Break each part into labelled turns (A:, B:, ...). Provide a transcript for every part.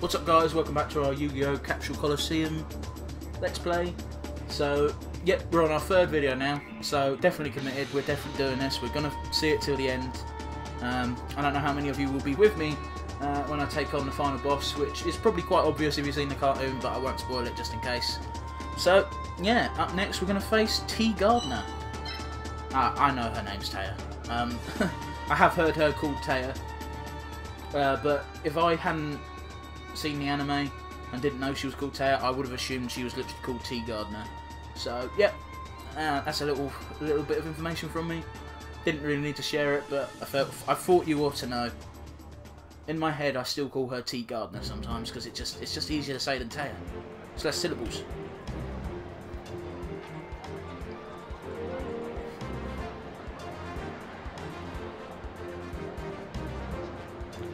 A: What's up guys, welcome back to our Yu-Gi-Oh Capsule Colliseum Let's Play. So, yep, we're on our third video now, so definitely committed, we're definitely doing this, we're going to see it till the end. I don't know how many of you will be with me when I take on the final boss, which is probably quite obvious if you've seen the cartoon, but I won't spoil it just in case. So, yeah, up next we're going to face T. Gardner. I know her name's Taya. I have heard her called Taya, but if I hadn't seen the anime and didn't know she was called Taya, I would have assumed she was literally called T. Gardner. So, yep, that's a little bit of information from me. Didn't really need to share it, but I thought you ought to know. In my head, I still call her T. Gardner sometimes because it's just easier to say than Taya. It's less syllables.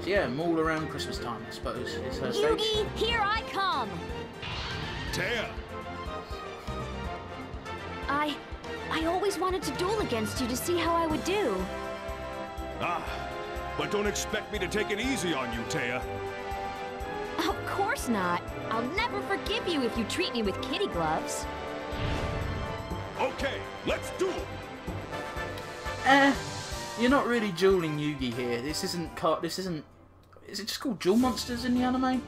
A: So yeah, I'm all around Christmas time, I suppose, is her stage.
B: Yugi, here I come!
C: Taya!
B: I always wanted to duel against you to see how I would do.
C: But don't expect me to take it easy on you, Taya.
B: Of course not. I'll never forgive you if you treat me with kitty gloves.
C: Okay, let's duel!
A: You're not really dueling Yugi here. This isn't... Is it just called Duel Monsters in the anime?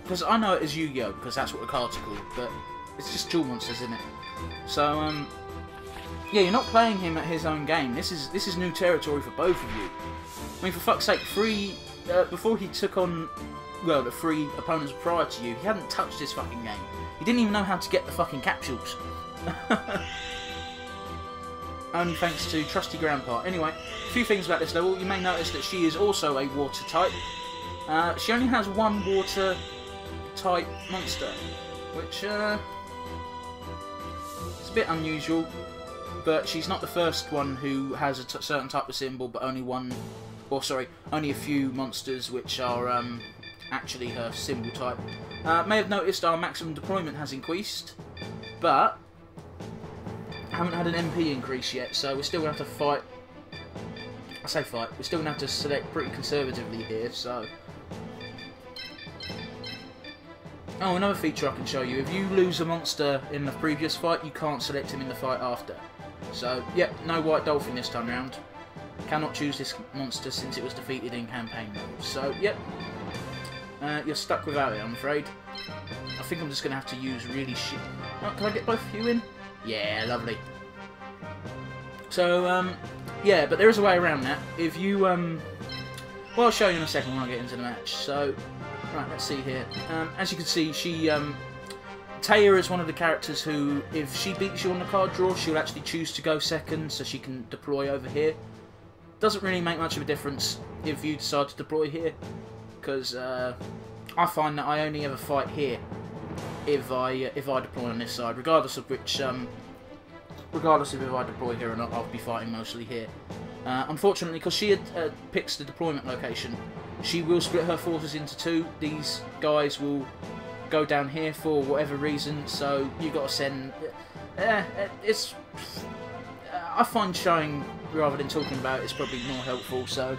A: Because I know it as Yu-Gi-Oh! Because that's what the cards are called, but it's just Duel Monsters, isn't it? So, yeah, you're not playing him at his own game. This is new territory for both of you. I mean, for fuck's sake, before he took on, well, the 3 opponents prior to you, he hadn't touched his fucking game. He didn't even know how to get the fucking capsules. Only thanks to trusty Grandpa. Anyway, a few things about this level. You may notice that she is also a water type. She only has one water type monster, which it's a bit unusual. But she's not the first one who has a certain type of symbol, but only only a few monsters which are actually her symbol type. May have noticed our maximum deployment has increased, but haven't had an MP increase yet, so we're still going to have to fight. I say fight, we're still going to have to select pretty conservatively here, so... Oh, another feature I can show you. If you lose a monster in the previous fight, you can't select him in the fight after. So, yep, no White Dolphin this time round. Cannot choose this monster since it was defeated in campaign mode. So, yep, you're stuck without it, I'm afraid. I think I'm just going to have to use really shit... Oh, can I get both of you in? Yeah, lovely. So, yeah, but there is a way around that. If you, well, I'll show you in a second when I get into the match. So, right, let's see here. As you can see, Taya is one of the characters who, if she beats you on the card draw, she'll actually choose to go second so she can deploy over here. Doesn't really make much of a difference if you decide to deploy here, because I find that I only ever fight here if I deploy on this side, regardless of which, regardless of if I deploy here or not, I'll be fighting mostly here. Unfortunately, because she picks the deployment location, she will split her forces into 2. These guys will go down here for whatever reason, so you got to send. It's. I find showing rather than talking about it is probably more helpful. So,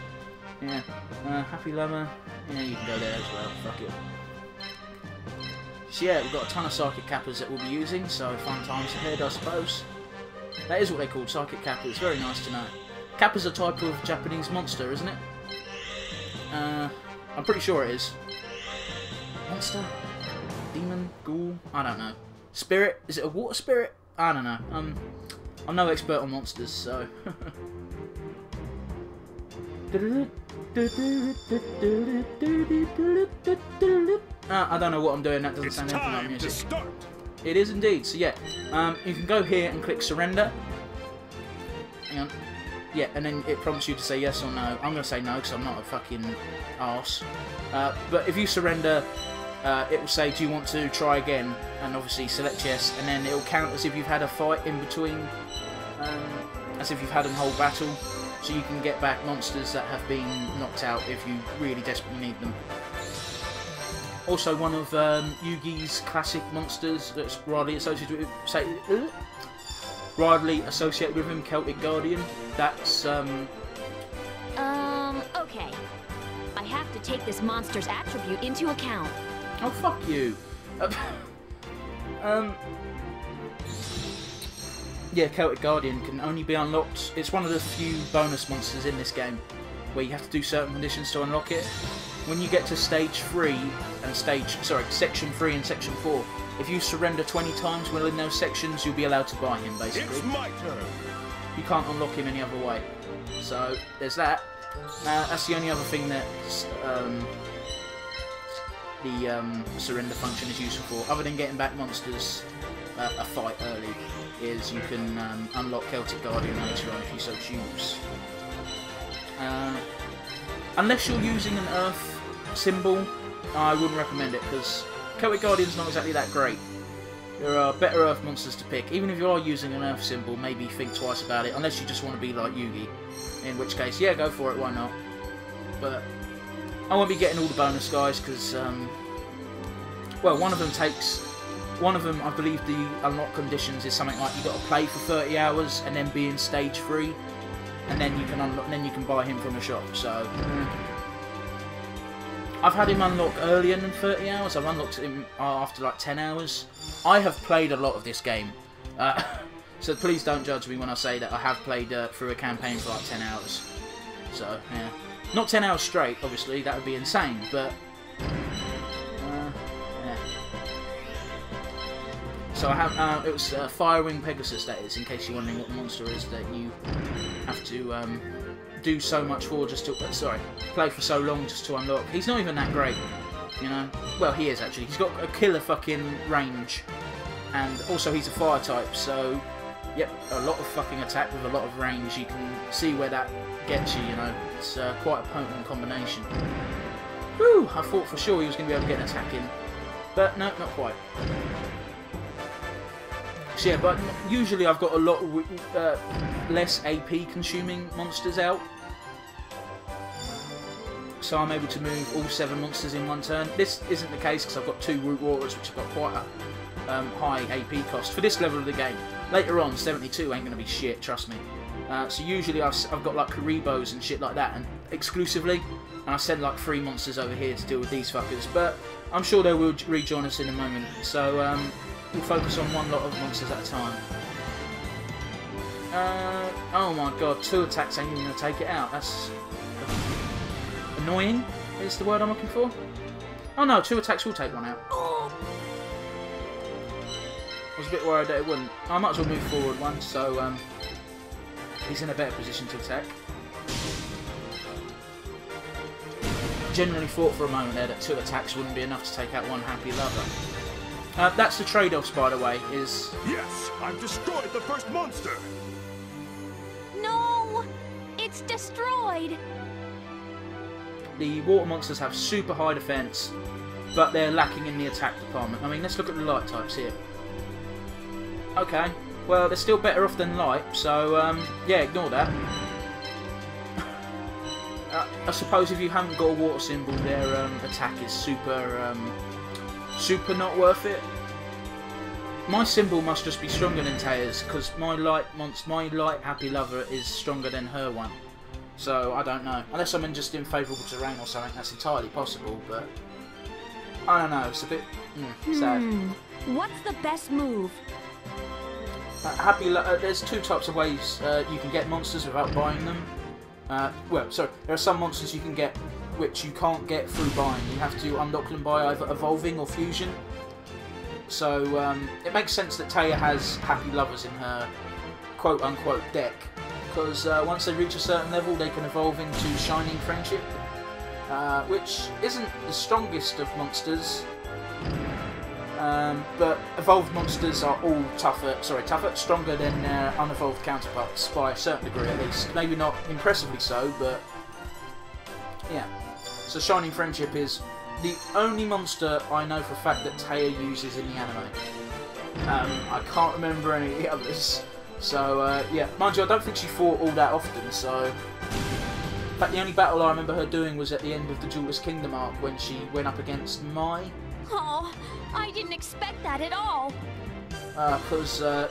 A: yeah, Happy Llama. Yeah, you can go there as well. Fuck it. So yeah, we've got a ton of Psychic Kappas that we'll be using, so fun times ahead, I suppose. That is what they're called, Psychic Kappas. It's very nice to know. Kappa's a type of Japanese monster, isn't it? I'm pretty sure it is. Monster? Demon? Ghoul? I don't know. Spirit? Is it a water spirit? I don't know. I'm no expert on monsters, so... I don't know what I'm doing, that doesn't sound anything like music.
C: Start.
A: It is indeed, so yeah. You can go here and click surrender. Hang on. Yeah, and then it prompts you to say yes or no. I'm going to say no because I'm not a fucking arse. But if you surrender, it will say, do you want to try again? And obviously select yes, and then it will count as if you've had a fight in between, as if you've had a whole battle. So you can get back monsters that have been knocked out if you really desperately need them. Also, one of Yugi's classic monsters that's widely associated with, him, Celtic Guardian. That's
B: okay. I have to take this monster's attribute into account.
A: Oh, fuck you. Yeah, Celtic Guardian can only be unlocked. It's one of the few bonus monsters in this game where you have to do certain conditions to unlock it. When you get to stage 3 and section 3 and section 4, if you surrender 20 times within those sections, you'll be allowed to buy him, basically.
C: It's my turn.
A: You can't unlock him any other way. So, there's that. That's the only other thing that the surrender function is useful for, other than getting back monsters a fight early, is you can unlock Celtic Guardian later on if you so choose. Unless you're using an Earth symbol, I wouldn't recommend it, because Celtic Guardian's not exactly that great. There are better Earth monsters to pick. Even if you are using an Earth symbol, maybe think twice about it, unless you just want to be like Yu-Gi, in which case, yeah, go for it, why not? But I won't be getting all the bonus guys, because, well, one of them, I believe the unlock conditions is something like you got to play for 30 hours and then be in stage 3, and then you can unlock, then you can buy him from the shop. So I've had him unlock earlier than 30 hours. I've unlocked him after like 10 hours. I have played a lot of this game, so please don't judge me when I say that I have played through a campaign for like 10 hours. So yeah, not 10 hours straight, obviously, that would be insane, but yeah. So I have, it was Firewing Pegasus, that is, in case you're wondering what the monster is that you have to do so much for just to, play for so long just to unlock. He's not even that great, you know. Well, he is actually. He's got a killer fucking range, and also he's a fire type, so yep, a lot of fucking attack with a lot of range. You can see where that gets you, you know. It's quite a potent combination. Whew, I thought for sure he was going to be able to get an attack in, but no, not quite. So yeah, but usually I've got a lot less AP consuming monsters out, so I'm able to move all 7 monsters in one turn. This isn't the case because I've got 2 Root Waters, which have got quite a high AP cost for this level of the game. Later on, 72 ain't going to be shit, trust me. So usually I've got like Karibos and shit like that, and exclusively, and I send like 3 monsters over here to deal with these fuckers, but I'm sure they will rejoin us in a moment, so we'll focus on one lot of monsters at a time. Oh my god, 2 attacks ain't even going to take it out. That's annoying, is the word I'm looking for. Oh no, 2 attacks will take one out. I was a bit worried that it wouldn't. I might as well move forward one, so he's in a better position to attack. Generally thought for a moment there that 2 attacks wouldn't be enough to take out one happy lover. That's the trade-offs, by the way, is...
C: Yes, I've destroyed the first monster!
B: No! It's destroyed!
A: The water monsters have super high defense, but they're lacking in the attack department. I mean, let's look at the light types here. Okay, well, they're still better off than light, so, yeah, ignore that. I suppose if you haven't got a water symbol, their attack is super not worth it. My symbol must just be stronger than Taya's, because my light happy lover is stronger than her one. So I don't know, unless I'm just in favourable terrain or something. That's entirely possible, but I don't know. It's a bit sad.
B: What's the best move?
A: There's 2 types of ways you can get monsters without buying them. Well, sorry, there are some monsters you can get which you can't get through buying. You have to unlock them by either evolving or fusion. So it makes sense that Taya has happy lovers in her quote-unquote deck, because once they reach a certain level they can evolve into Shining Friendship, which isn't the strongest of monsters, but evolved monsters are all stronger than their unevolved counterparts by a certain degree at least. Maybe not impressively so, but yeah. So Shining Friendship is the only monster I know for a fact that Taya uses in the anime. I can't remember any of the others. So yeah, mind you, I don't think she fought all that often, so... In fact, the only battle I remember her doing was at the end of the Jeweller's Kingdom arc, when she went up against Mai.
B: Oh, I didn't expect that at all.
A: Because Seto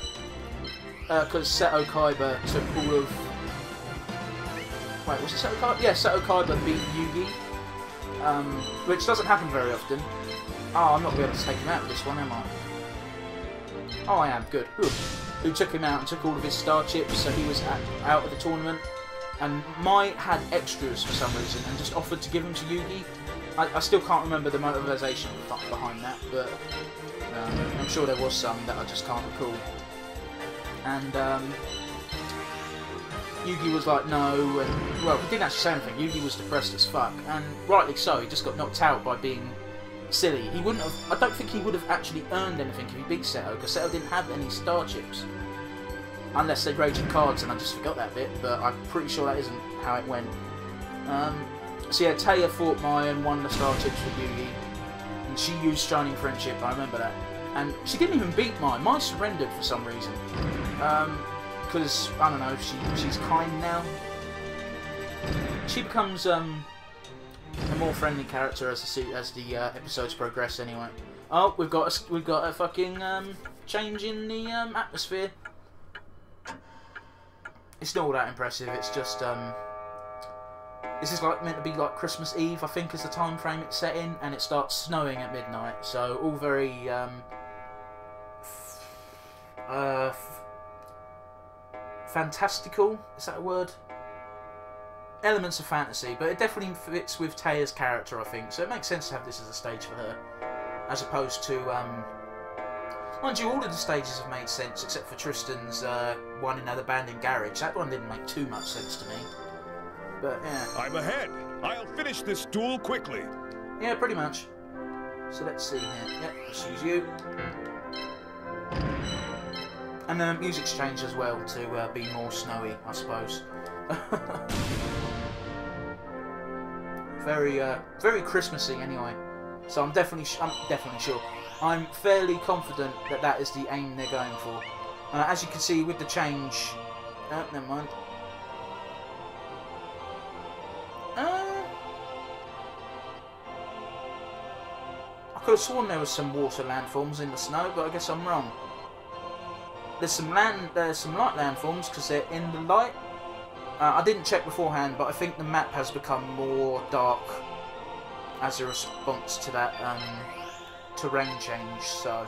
A: Kaiba took all of... Wait, was it Seto Kaiba? Yeah, Seto Kaiba beat Yugi, which doesn't happen very often. Oh, I'm not going to be able to take him out with this one, am I? Oh, I am. Good. Who took him out and took all of his star chips, so he was out of the tournament. And Mai had extras for some reason and just offered to give them to Yugi. I still can't remember the motivation behind that, but I'm sure there was some that I just can't recall. And Yugi was like, no, and, well, he didn't actually say anything. Yugi was depressed as fuck, and rightly so. He just got knocked out by being silly. He wouldn't have. I don't think he would have actually earned anything if he beat Seto, because Seto didn't have any star chips, unless they raging cards, and I just forgot that bit. But I'm pretty sure that isn't how it went. So yeah, Taya fought Mai and won the star chips for Yugi, and she used Shining Friendship. I remember that, and she didn't even beat Mai. Mai surrendered for some reason, because I don't know. She's kind now. She becomes a more friendly character as the episodes progress. Anyway, oh, we've got a fucking change in the atmosphere. It's not all that impressive. It's just this is like meant to be like Christmas Eve, I think, is the time frame it's set in, and it starts snowing at midnight. So all very fantastical. Is that a word? Elements of fantasy, but it definitely fits with Taya's character, I think. So it makes sense to have this as a stage for her, as opposed to mind you, all of the stages have made sense except for Tristan's one in an abandoned garage. That one didn't make too much sense to me. But yeah.
C: I'm ahead. I'll finish this duel quickly.
A: Yeah, pretty much. So let's see here. Yep, let's use you. And the music's changed as well to be more snowy, I suppose. Very Christmassy anyway. So I'm definitely sure. I'm fairly confident that that is the aim they're going for. As you can see with the change. Never mind. I could have sworn there was some water landforms in the snow, but I guess I'm wrong. There's some light landforms because they're in the light. I didn't check beforehand, but I think the map has become more dark as a response to that terrain change. So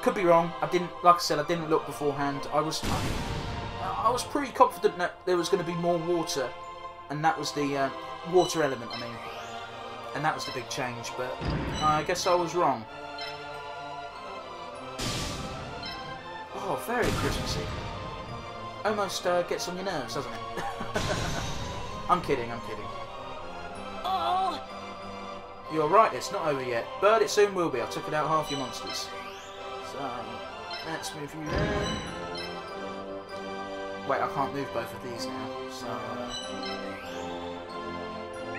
A: could be wrong. Like I said, I didn't look beforehand. I was pretty confident that there was going to be more water, and that was the water element. I mean, and that was the big change. But I guess I was wrong. Oh, very Christmassy. Almost gets on your nerves, doesn't it? I'm kidding.
B: Oh!
A: You're right, it's not over yet. But it soon will be. I took it out half your monsters. So, let's move you there. Wait, I can't move both of these now. So,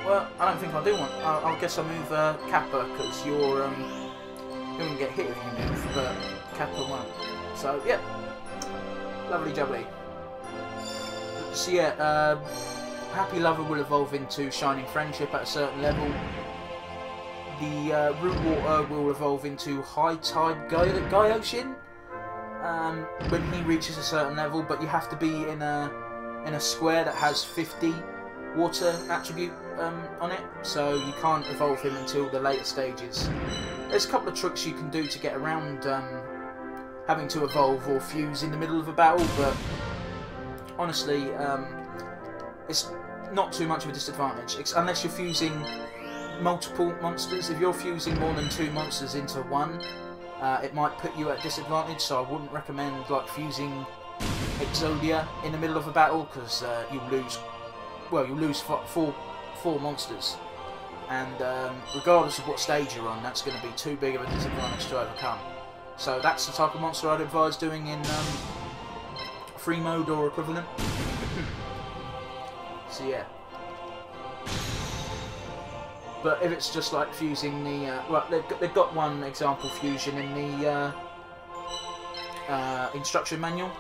A: well, I don't think I do want... I guess I'll move Kappa, because you're... you won't get hit if you move, but Kappa won't. So, yeah. Lovely jubbly. So yeah, Happy Lover will evolve into Shining Friendship at a certain level. The Root Water will evolve into High Tide Gyoshin when he reaches a certain level, but you have to be in a square that has 50 water attribute on it, so you can't evolve him until the later stages. There's a couple of tricks you can do to get around having to evolve or fuse in the middle of a battle, but honestly, it's not too much of a disadvantage, unless you're fusing multiple monsters. If you're fusing more than 2 monsters into one, it might put you at disadvantage, so I wouldn't recommend like fusing Exodia in the middle of a battle, because you'll lose four monsters, and regardless of what stage you're on, that's going to be too big of a disadvantage to overcome. So that's the type of monster I'd advise doing in free mode or equivalent. So yeah. But if it's just like fusing the... well, they've got one example fusion in the instruction manual.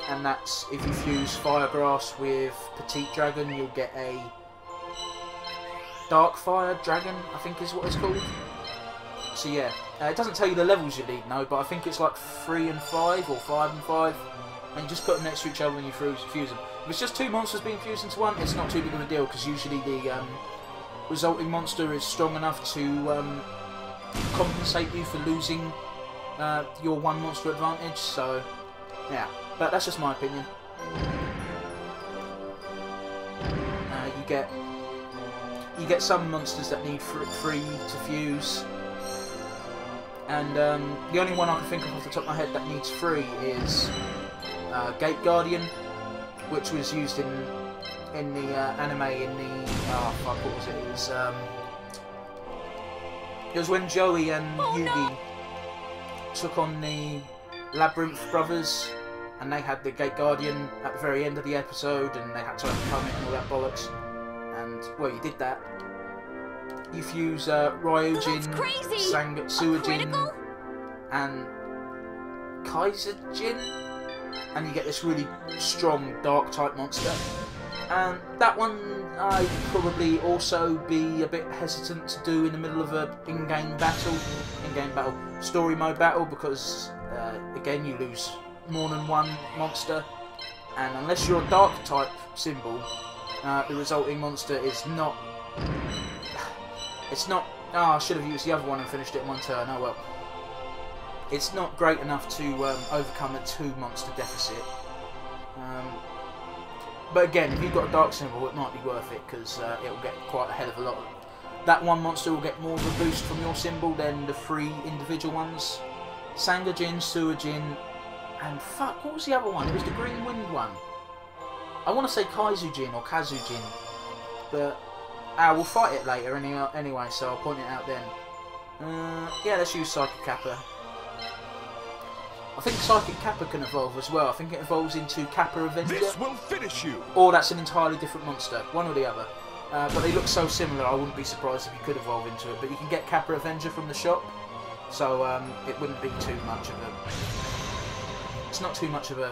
A: And that's if you fuse Firegrass with Petite Dragon, you'll get a Dark Fire Dragon, I think is what it's called. So yeah, it doesn't tell you the levels you need, no, but I think it's like 3 and 5 or 5 and 5, and you just put them next to each other and you fuse them. If it's just 2 monsters being fused into one, it's not too big of a deal, because usually the resulting monster is strong enough to compensate you for losing your one monster advantage. So yeah, but that's just my opinion. You get some monsters that need free to fuse, and the only one I can think of off the top of my head that needs free is Gate Guardian, which was used in the anime in the fuck, what was it? It was when Joey and Yugi took on the Labyrinth brothers, and they had the Gate Guardian at the very end of the episode, and they had to overcome it and all that bollocks. And well, you did that. You fuse Ryujin, Suijin, and Kaizujin, and you get this really strong Dark type monster. And that one I'd probably also be a bit hesitant to do in the middle of a in-game battle, story mode battle, because again you lose more than one monster, and unless you're a Dark type symbol, the resulting monster is not. It's not. I should have used the other one and finished it in one turn. Oh well. It's not great enough to overcome a 2-monster deficit. But again, if you've got a Dark symbol, it might be worth it, because it will get quite a hell of a lot. That one monster will get more of a boost from your symbol than the 3 individual ones. Sangajin, Suijin, and fuck, what was the other one? It was the Green Wind one. I want to say Kaizujin or Kazujin, but we'll fight it later anyway, so I'll point it out then. Yeah, let's use Psychic Kappa. I think Psychic Kappa can evolve as well. I think it evolves into Kappa Avenger.
C: This will finish you.
A: Or that's an entirely different monster, one or the other. But they look so similar, I wouldn't be surprised if you could evolve into it. But you can get Kappa Avenger from the shop, so it wouldn't be too much of a. It's not too much of a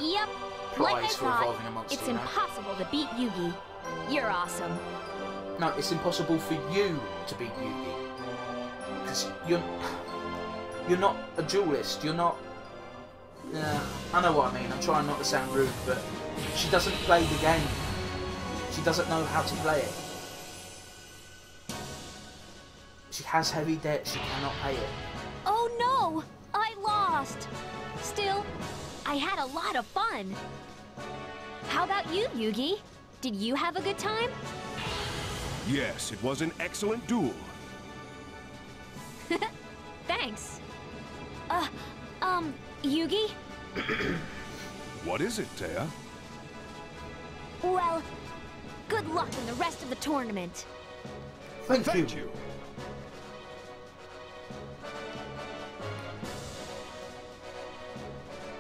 A: prize for evolving a monster.
B: It's impossible to beat Yugi. You're awesome.
A: No, it's impossible for you to beat Yugi, because you're not a duelist. You're not. I know what I mean. I'm trying not to sound rude, but she doesn't play the game. She doesn't know how to play it. She has heavy debt. She cannot pay it.
B: Oh no! I lost! Still, I had a lot of fun. How about you, Yugi? Did you have a good time?
C: Yes, it was an excellent duel.
B: Thanks. Yugi?
C: What is it, Taya?
B: Well, good luck in the rest of the tournament.
A: Thank you.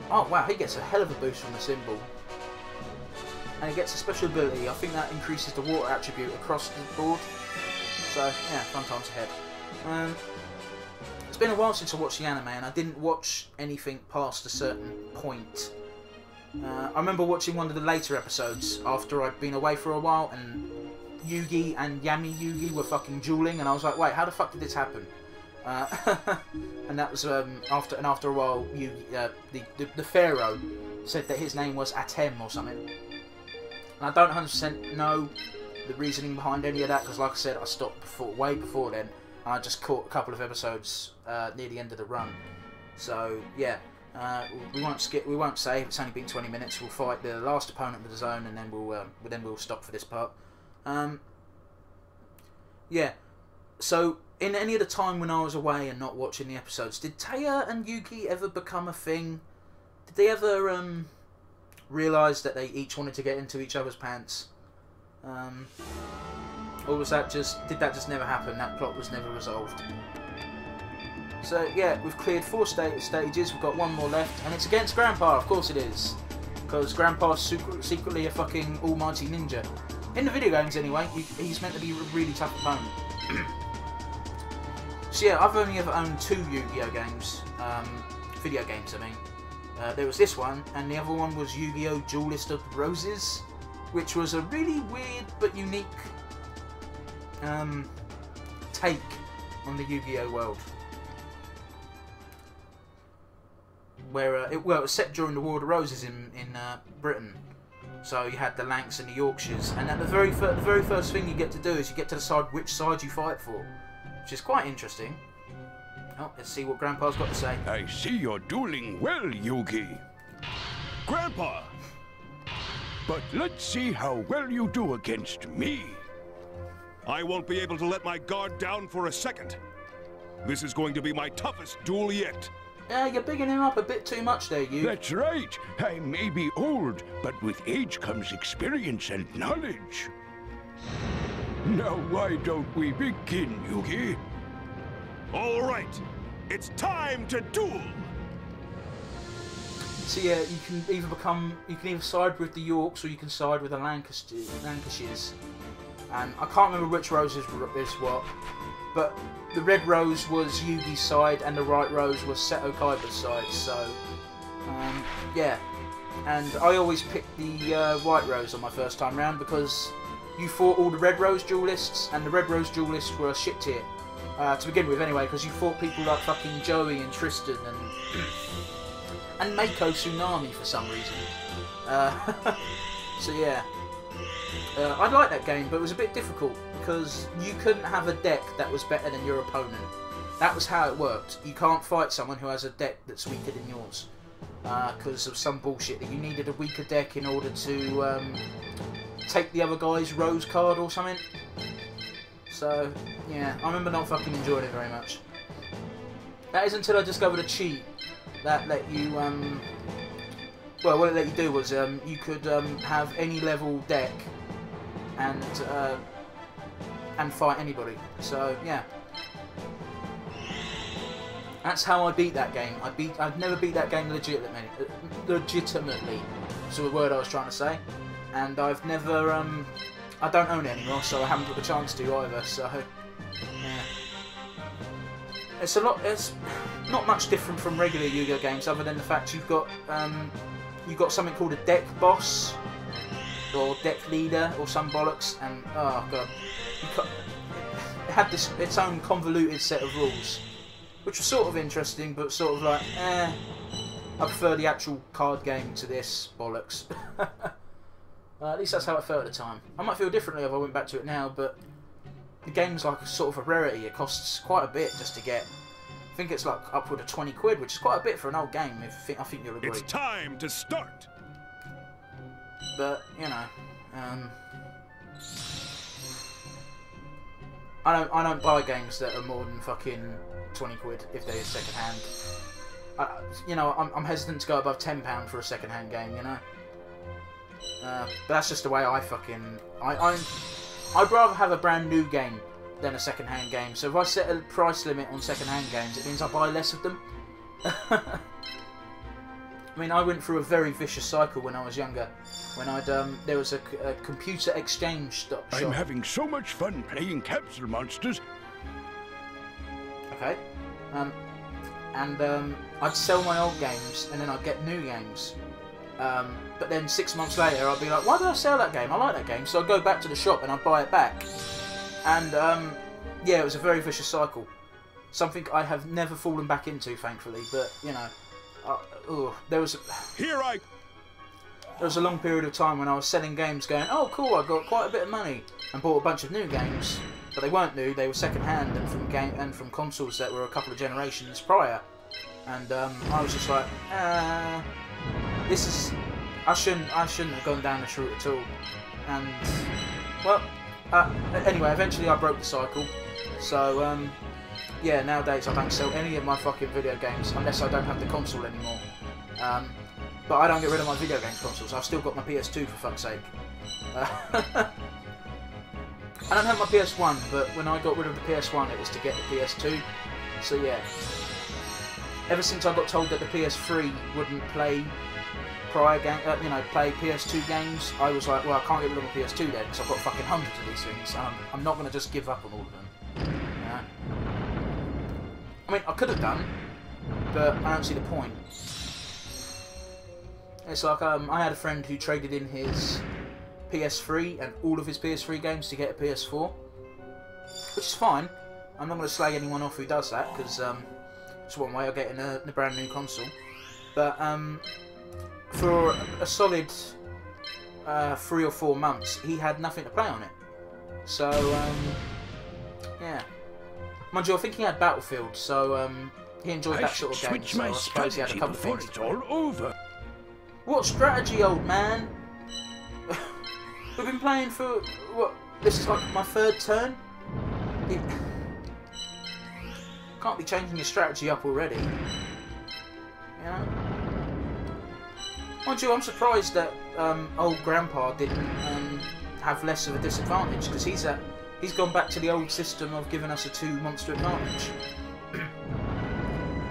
A: Oh wow, he gets a hell of a boost from the symbol. And he gets a special ability. I think that increases the water attribute across the board. So, yeah, fun times ahead. It's been a while since I watched the anime, and I didn't watch anything past a certain point. I remember watching one of the later episodes after I'd been away for a while, and Yugi and Yami Yugi were fucking dueling, and I was like, wait, how the fuck did this happen? And that was after a while, the Pharaoh said that his name was Atem or something. And I don't 100% know the reasoning behind any of that, because like I said, I stopped way before then. And I just caught a couple of episodes near the end of the run. So yeah, we won't save. It's only been 20 minutes. We'll fight the last opponent with the zone, and then we'll stop for this part. Yeah. So in any of the time when I was away and not watching the episodes, did Taya and Yugi ever become a thing? Did they ever realise that they each wanted to get into each other's pants? Or was that did that just never happen? That plot was never resolved. So yeah, we've cleared 4 stages, we've got 1 more left, and it's against Granpa, of course it is. Because Grandpa's secretly a fucking almighty ninja. In the video games anyway, he's meant to be a really tough opponent. So yeah, I've only ever owned 2 Yu-Gi-Oh games. Video games, I mean. There was this one, and the other one was Yu-Gi-Oh Duelist of the Roses, which was a really weird but unique take on the Yu-Gi-Oh world. Where it was set during the War of the Roses in Britain, so you had the Lancs and the Yorkshires, and at the very first thing you get to do is you get to decide which side you fight for, which is quite interesting. Oh, let's see what Grandpa's got to say.
C: I see you're dueling well, Yugi. Grandpa! But let's see how well you do against me. I won't be able to let my guard down for a second. This is going to be my toughest duel yet.
A: Yeah, you're bigging him up a bit too much there, you.
C: That's right. I may be old, but with age comes experience and knowledge. Now, why don't we begin, Yugi? All right. It's time to duel.
A: So yeah, you can either side with the Yorks or you can side with the Lancashires. And I can't remember which rose is what, but the red rose was Yugi's side and the right rose was Seto Kaiba's side. So yeah, and I always picked the white rose on my first time round because you fought all the red rose duelists, and the red rose duelists were a shit tier to begin with anyway, because you fought people like fucking Joey and Tristan and Mako Tsunami for some reason. So yeah, I liked that game, but it was a bit difficult because you couldn't have a deck that was better than your opponent. That was how it worked. You can't fight someone who has a deck that's weaker than yours because of some bullshit that you needed a weaker deck in order to take the other guy's rose card or something. So yeah, I remember not fucking enjoying it very much. That is until I discovered a cheat that let you, well, what it let you do was you could have any level deck and fight anybody. So yeah, that's how I beat that game. I've never beat that game legitimately. That's the word I was trying to say. And I've never, I don't own it anymore, so I haven't got the chance to either. So yeah. It's not much different from regular Yu-Gi-Oh games, other than the fact you've got something called a deck boss or deck leader or some bollocks, and oh god, it had its own convoluted set of rules, which was sort of interesting, but sort of like, I prefer the actual card game to this bollocks. At least that's how I felt at the time. I might feel differently if I went back to it now, but the game's like sort of a rarity. It costs quite a bit just to get. I think it's like upward of 20 quid, which is quite a bit for an old game. I think you'll agree.
C: It's time to start.
A: But you know, I don't buy games that are more than fucking 20 quid if they're second hand. You know, I'm hesitant to go above £10 for a second hand game. You know, but that's just the way I fucking I'd rather have a brand new game than a second-hand game. So if I set a price limit on second-hand games, it means I buy less of them. I mean, I went through a very vicious cycle when I was younger. When there was a computer exchange shop.
C: I'm having so much fun playing Capsule Monsters.
A: Okay. I'd sell my old games and then I'd get new games. But then 6 months later, I'd be like, why did I sell that game? I like that game. So I'd go back to the shop and I'd buy it back. And, yeah, it was a very vicious cycle. Something I have never fallen back into, thankfully. But, you know, there was a long period of time when I was selling games going, oh, cool, I got quite a bit of money. And bought a bunch of new games. But they weren't new, they were second-hand and from consoles that were a couple of generations prior. And I was just like, this is... I shouldn't have gone down this route at all. And, well, anyway, eventually I broke the cycle. So, yeah, nowadays I don't sell any of my fucking video games unless I don't have the console anymore. But I don't get rid of my video games consoles. I've still got my PS2 for fuck's sake. I don't have my PS1, but when I got rid of the PS1 it was to get the PS2. So yeah. Ever since I got told that the PS3 wouldn't play prior game, play PS2 games, I was like, well, I can't get rid of my PS2 then, because I've got fucking hundreds of these things. I'm not going to just give up on all of them. Yeah. I mean, I could have done, but I don't see the point. It's like, I had a friend who traded in his PS3 and all of his PS3 games to get a PS4, which is fine. I'm not going to slag anyone off who does that, because it's one way of getting a brand new console. But for a solid 3 or 4 months, he had nothing to play on it. So yeah, Mind you, I think he had Battlefield, so he enjoyed that sort of game.
C: Switch
A: So
C: my
A: I suppose he had a
C: strategy
A: couple of
C: before
A: things.
C: it's all over.
A: What strategy, old man? We've been playing for what? This is like my 3rd turn. Can't be changing your strategy up already. You know. Mind you, I'm surprised that old Grandpa didn't have less of a disadvantage, because he's gone back to the old system of giving us a 2-monster advantage.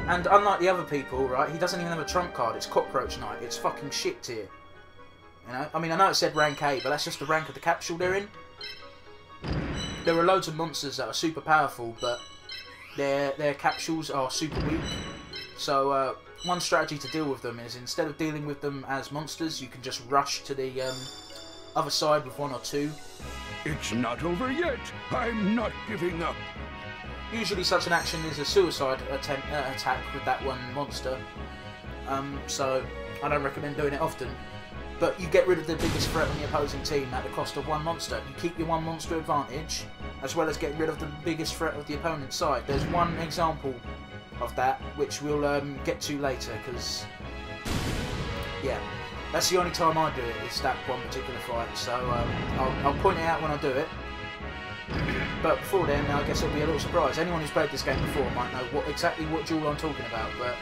A: And unlike the other people, right, he doesn't even have a trump card. It's Cockroach Knight. It's fucking shit tier. You know, I mean, I know it said rank A, but that's just the rank of the capsule they're in. There are loads of monsters that are super powerful, but their capsules are super weak. So one strategy to deal with them is, instead of dealing with them as monsters, you can just rush to the other side with 1 or 2.
C: It's not over yet. I'm not giving up.
A: Usually such an action is a suicide attack with that one monster, so I don't recommend doing it often. But you get rid of the biggest threat on the opposing team at the cost of 1 monster. You keep your 1 monster advantage, as well as getting rid of the biggest threat of the opponent's side. There's one example of that, which we'll get to later, because, yeah, that's the only time I do it, is that one particular fight. So I'll point it out when I do it. But before then, I guess it'll be a little surprise. Anyone who's played this game before might know exactly what duel I'm talking about, but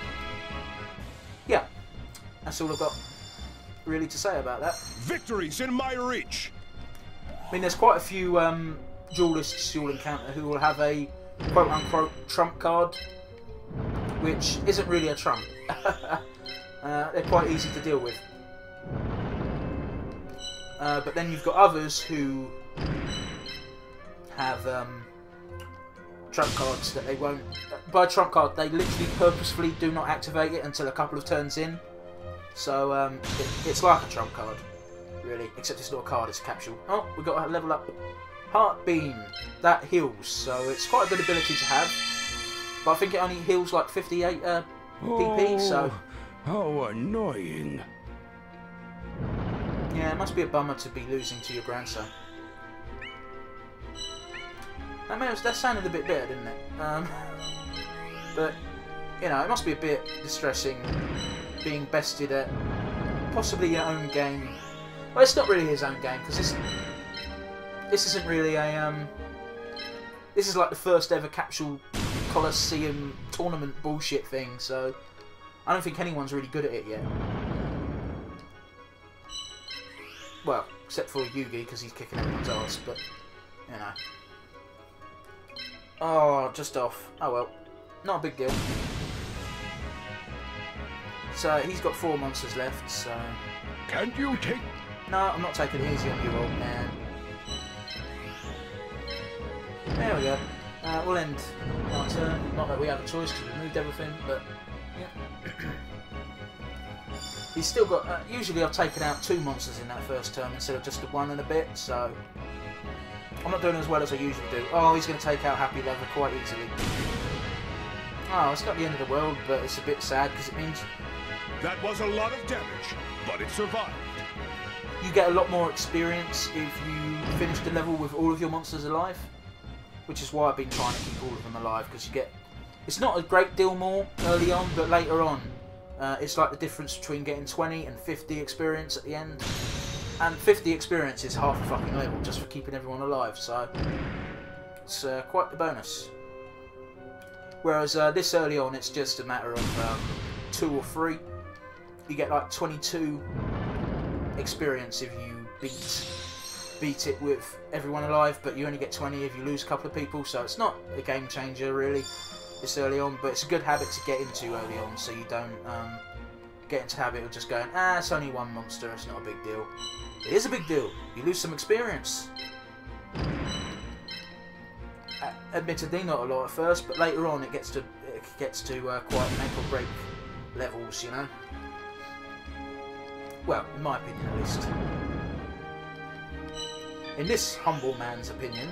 A: yeah, that's all I've got really to say about that.
C: Victory's in my reach.
A: I mean, there's quite a few duelists you'll encounter who will have a quote-unquote trump card, which isn't really a trump. They're quite easy to deal with. But then you've got others who have trump cards that they won't... By trump card, they literally purposefully do not activate it until a couple of turns in. So it's like a trump card, really, except it's not a card, it's a capsule. Oh, we've got to level up Heart Beam. That heals, so it's quite a good ability to have. But I think it only heals like 58 PP, so...
C: How annoying.
A: Yeah, it must be a bummer to be losing to your grandson. That sounded a bit bitter, didn't it? But, you know, it must be a bit distressing being bested at possibly your own game. Well, it's not really his own game, because this isn't really a... this is like the first ever Capsule Colliseum tournament bullshit thing, so I don't think anyone's really good at it yet. Well, except for Yugi, because he's kicking everyone's ass, but, you know. Oh, just off. Oh well. Not a big deal. So, he's got 4 monsters left, so...
C: Can't you take...
A: No, I'm not taking it easy on you, old man. There we go. We'll end our turn. Not that we have a choice, because we moved everything, but... Yeah. He's still got... usually I've taken out 2 monsters in that first turn instead of just the 1 and a bit, so... I'm not doing as well as I usually do. Oh, he's going to take out Happy Lover quite easily. Oh, it's not the end of the world, but it's a bit sad because it means...
C: That was a lot of damage, but it survived.
A: You get a lot more experience if you finish the level with all of your monsters alive. Which is why I've been trying to keep all of them alive, because you get... It's not a great deal more early on, but later on, it's like the difference between getting 20 and 50 experience at the end. And 50 experience is half a fucking level just for keeping everyone alive, so it's quite the bonus. Whereas this early on, it's just a matter of 2 or 3. You get like 22 experience if you beat it with everyone alive, but you only get 20 if you lose a couple of people, so it's not a game changer really this early on, but it's a good habit to get into early on so you don't get into the habit of just going, ah, it's only 1 monster, it's not a big deal. It is a big deal. You lose some experience. Admittedly, not a lot at first, but later on it gets to quite make or break levels, you know. Well, in my opinion, at least. In this humble man's opinion.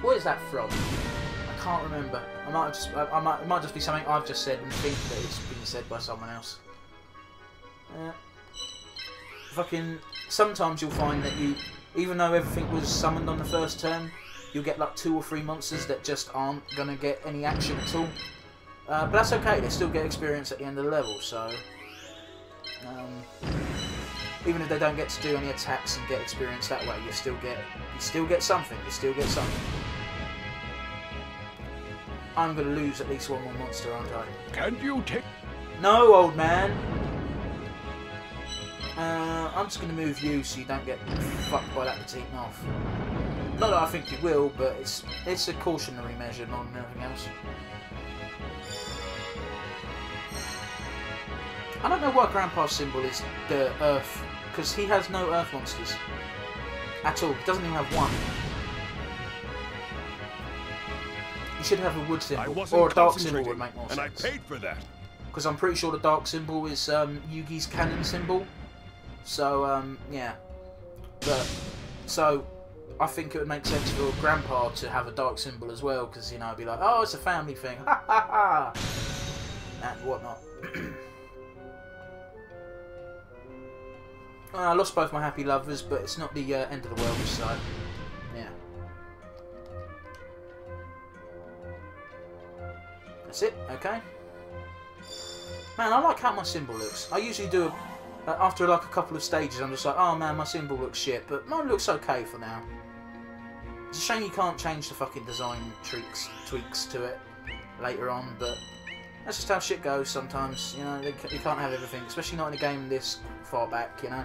A: What is that from? I can't remember. It might just be something I've just said and think that it's been said by someone else. Fucking. Sometimes you'll find that even though everything was summoned on the first turn, you'll get like 2 or 3 monsters that just aren't going to get any action at all. But that's okay, they still get experience at the end of the level, so... even if they don't get to do any attacks and get experience that way, you still get something, I'm going to lose at least 1 more monster, aren't I?
C: Can you take...
A: No, old man! I'm just going to move you so you don't get fucked by that petite moth. Not that I think you will, but it's a cautionary measure more than anything else. I don't know why Grandpa's symbol is the Earth, because he has no Earth monsters. At all. He doesn't even have one. You should have a wood symbol, or a dark symbol would make more sense.
C: And I paid for that.
A: Because I'm pretty sure the dark symbol is Yugi's cannon symbol. So, yeah. But, so, I think it would make sense for Grandpa to have a dark symbol as well, because, you know, it'd be like, oh, it's a family thing, ha ha ha! And whatnot. I lost both my happy lovers, but it's not the end of the world, so, yeah. That's it, okay. Man, I like how my symbol looks. I usually do, after like a couple of stages, I'm just like, oh man, my symbol looks shit, but mine looks okay for now. It's a shame you can't change the fucking design tweaks to it later on, but that's just how shit goes sometimes, you know, you can't have everything, especially not in a game this far back, you know.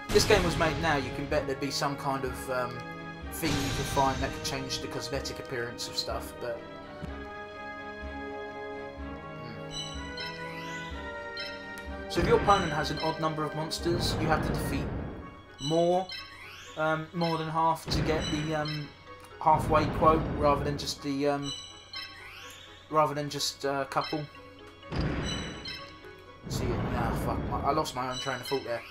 A: This game was made now, you can bet there'd be some kind of thing you could find that could change the cosmetic appearance of stuff, but... So if your opponent has an odd number of monsters, you have to defeat more than half to get the halfway quote, rather than just the a couple. See, nah, fuck, I lost my own train of thought there.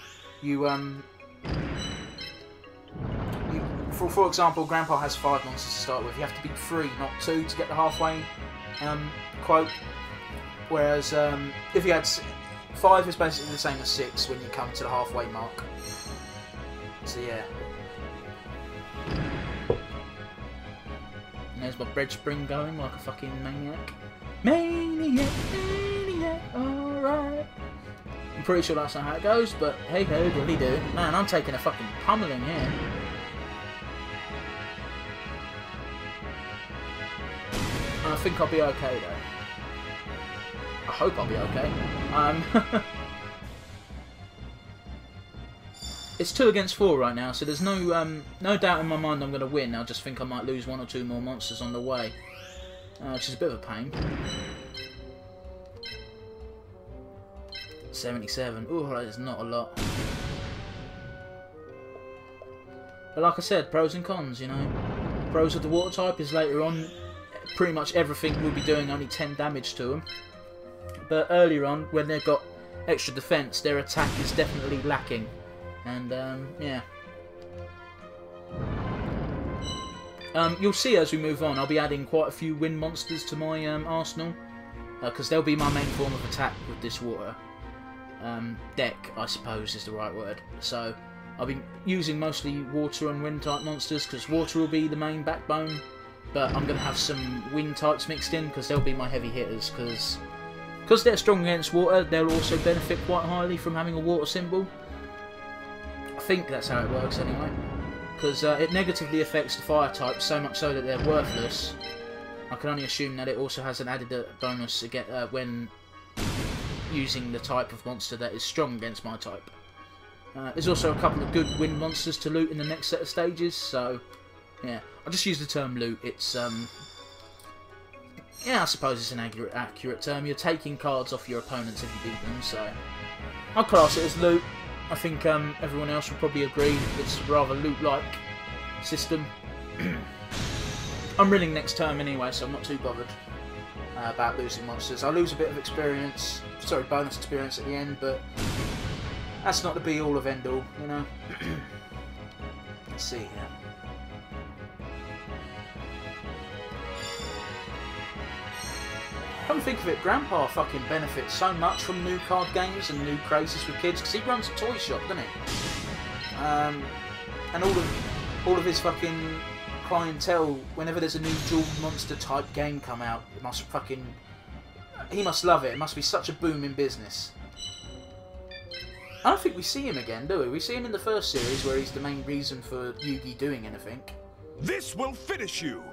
A: For example, Grandpa has 5 monsters to start with. You have to beat 3, not 2, to get the halfway quote. Whereas if you had 5, is basically the same as 6 when you come to the halfway mark. So yeah. And there's my bread spring going like a fucking maniac. Maniac, alright. I'm pretty sure that's not how it goes, but hey ho, dilly do. Man, I'm taking a fucking pummeling here. And I think I'll be okay though. I hope I'll be okay. It's 2 against 4 right now, so there's no doubt in my mind I'm going to win. I just think I might lose 1 or 2 more monsters on the way, which is a bit of a pain. 77. Ooh, that is not a lot. But like I said, pros and cons, you know. Pros of the water type is later on, pretty much everything will be doing only 10 damage to them. But earlier on, when they've got extra defense, their attack is definitely lacking. And, yeah. You'll see as we move on, I'll be adding quite a few wind monsters to my arsenal. Because they'll be my main form of attack with this water. Deck, I suppose, is the right word. So, I'll be using mostly water and wind type monsters, because water will be the main backbone. But I'm going to have some wind types mixed in, because they'll be my heavy hitters, because they're strong against water, they'll also benefit quite highly from having a water symbol. I think that's how it works anyway, because it negatively affects the fire types so much so that they're worthless. I can only assume that it also has an added bonus to get when using the type of monster that is strong against my type. There's also a couple of good wind monsters to loot in the next set of stages, so yeah, I'll just use the term loot. It's yeah, I suppose it's an accurate term. You're taking cards off your opponents if you beat them, so I'll class it as loot. I think everyone else will probably agree it's a rather loot-like system. I'm winning next term anyway, so I'm not too bothered about losing monsters. I'll lose a bit of experience, sorry, bonus experience at the end, but that's not the be-all of end-all, you know. Let's see here. Come think of it, Grandpa fucking benefits so much from new card games and new crazes with kids, because he runs a toy shop, doesn't he? And all of all of his fucking clientele, whenever there's a new dual monster type game come out, it must fucking... he must love it. It must be such a boom in business. I don't think we see him again, do we? We see him in the first series where he's the main reason for Yu-Gi doing anything.
C: This will finish you!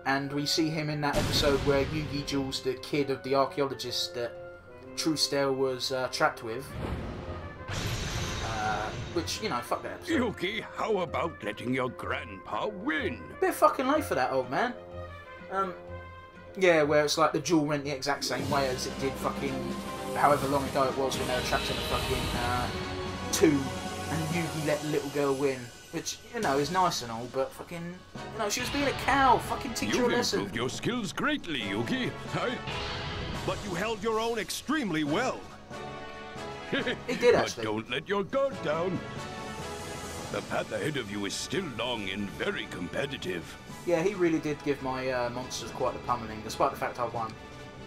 A: And we see him in that episode where Yu-Gi duels the kid of the archaeologist that Truesdale was trapped with. Which, you know, fuck that episode.
C: Yu-Gi, how about letting your grandpa win?
A: Bit fucking late for that, old man. Yeah, where it's like the duel went the exact same way as it did fucking however long ago it was when they were trapped in a fucking tube and Yu-Gi let the little girl win. Which, you know, is nice and all, but fucking, you know, she was being a cow. Fucking teach her a lesson.
C: You've improved your skills greatly, Yu-Gi. But you held your own extremely well.
A: He did, actually.
C: But don't let your guard down. The path ahead of you is still long and very competitive.
A: Yeah, he really did give my monsters quite the pummeling, despite the fact I won.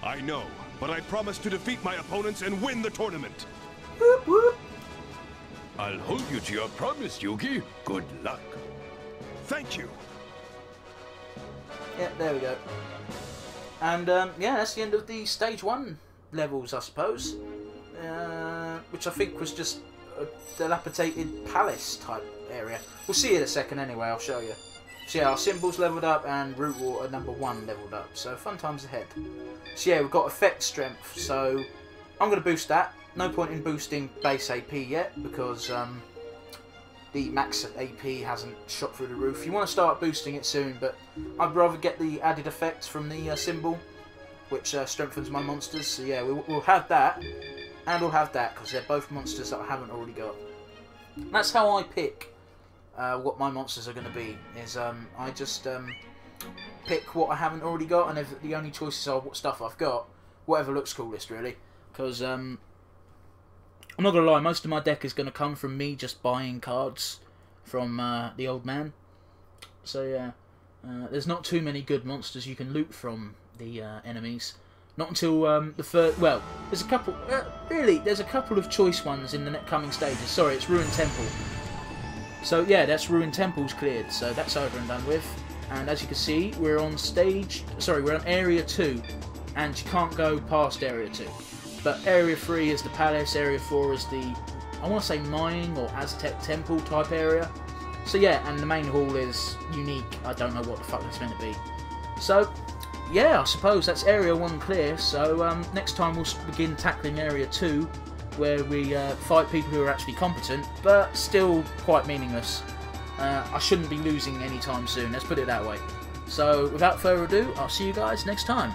C: I know, but I promise to defeat my opponents and win the tournament.
A: Whoop, whoop.
C: I'll hold you to your promise, Yu-Gi. Good luck. Thank you.
A: Yeah, there we go. And, yeah, that's the end of the Stage 1 levels, I suppose. Which I think was just a dilapidated palace type area. We'll see in a second anyway, I'll show you. So yeah, our symbols leveled up and root water number 1 leveled up. So fun times ahead. So yeah, we've got effect strength. So I'm going to boost that. No point in boosting base AP yet because the max AP hasn't shot through the roof. You want to start boosting it soon, but I'd rather get the added effect from the symbol, which strengthens my monsters. So yeah, we'll have that, and we'll have that because they're both monsters that I haven't already got. That's how I pick what my monsters are going to be. Is I just pick what I haven't already got, and if the only choices are what stuff I've got, whatever looks coolest really. Because I'm not going to lie, most of my deck is going to come from me just buying cards from the old man. So yeah, there's not too many good monsters you can loot from the enemies. Not until the first... well, there's a couple... really, there's a couple of choice ones in the coming stages. Sorry, it's Ruined Temple. So yeah, that's Ruined Temple's cleared, so that's over and done with. And as you can see, we're on we're on Area 2, and you can't go past Area 2. But Area 3 is the palace, Area 4 is the, I want to say mining or Aztec temple type area. So yeah, and the main hall is unique. I don't know what the fuck it's meant to be. So yeah, I suppose that's Area 1 clear. So next time we'll begin tackling Area 2, where we fight people who are actually competent, but still quite meaningless. I shouldn't be losing anytime soon, let's put it that way. So without further ado, I'll see you guys next time.